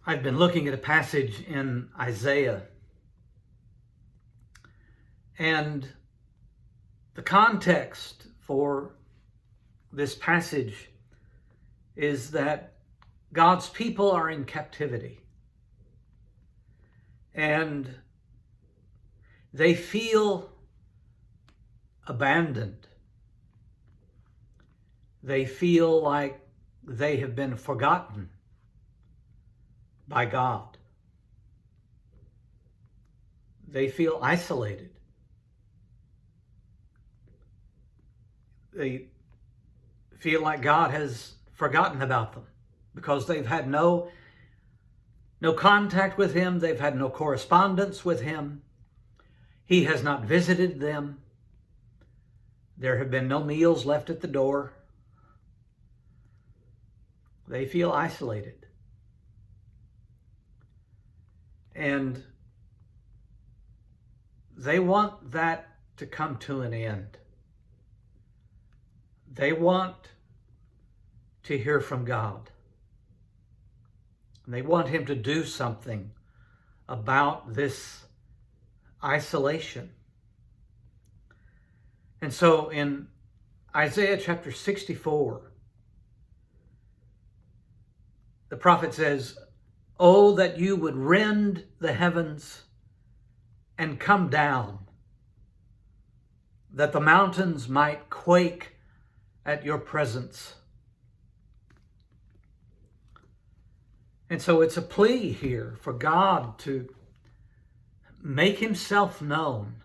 I've been looking at a passage in Isaiah, and the context for this passage is that God's people are in captivity, and they feel abandoned. They feel like they have been forgotten by God. They feel isolated. They feel like God has forgotten about them because they've had no contact with Him. They've had no correspondence with Him. He has not visited them. There have been no meals left at the door. They feel isolated. And they want that to come to an end. They want to hear from God. And they want Him to do something about this isolation. And so in Isaiah chapter 64, the prophet says, "Oh, that you would rend the heavens and come down, that the mountains might quake at your presence." And so it's a plea here for God to make Himself known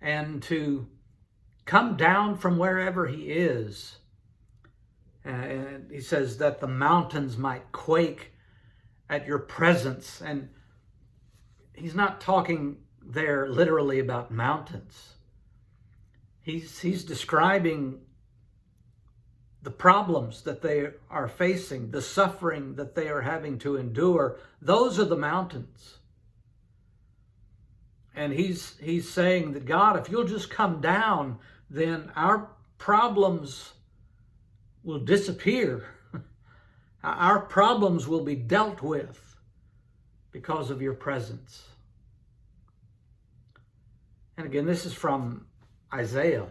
and to come down from wherever He is. And He says that the mountains might quake at your presence. And He's not talking there literally about mountains. He's describing the problems that they are facing, the suffering that they are having to endure. Those are the mountains. And he's saying that, God, if you'll just come down, then our problems will disappear. Our problems will be dealt with because of your presence. And again, this is from Isaiah.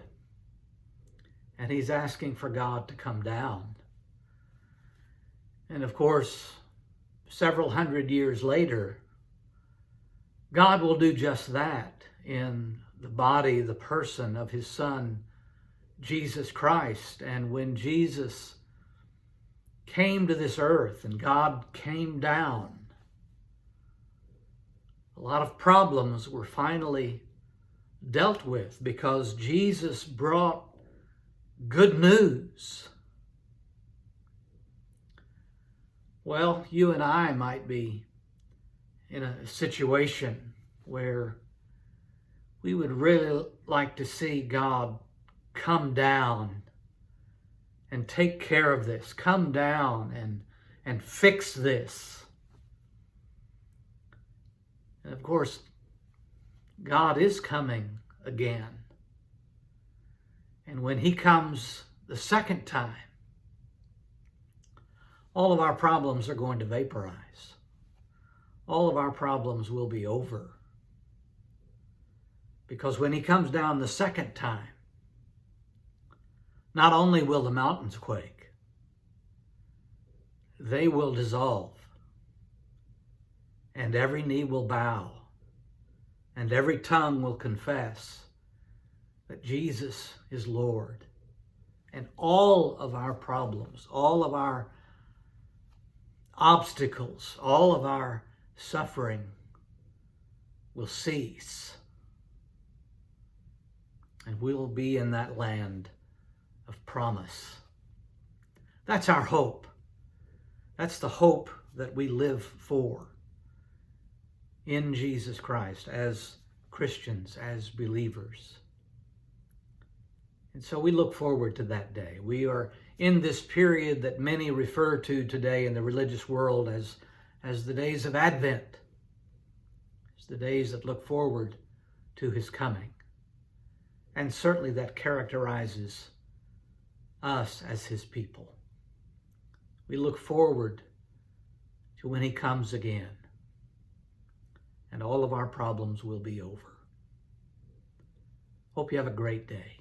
And he's asking for God to come down. And of course, several hundred years later, God will do just that in the body, the person of His Son, Jesus Christ. And when Jesus came to this earth and God came down, a lot of problems were finally dealt with because Jesus brought good news. Well, you and I might be in a situation where we would really like to see God come down and take care of this, come down and fix this. And of course, God is coming again. And when He comes the second time, all of our problems are going to vaporize. All of our problems will be over. Because when He comes down the second time, not only will the mountains quake, they will dissolve, and every knee will bow, and every tongue will confess that Jesus is Lord. And all of our problems, all of our obstacles, all of our suffering will cease. And we will be in that land of promise. That's our hope. That's the hope that we live for in Jesus Christ as Christians, as believers. And so we look forward to that day. We are in this period that many refer to today in the religious world as the days of Advent. It's the days that look forward to His coming. And certainly that characterizes us as His people. We look forward to when he comes again. And all of our problems will be over. Hope you have a great day.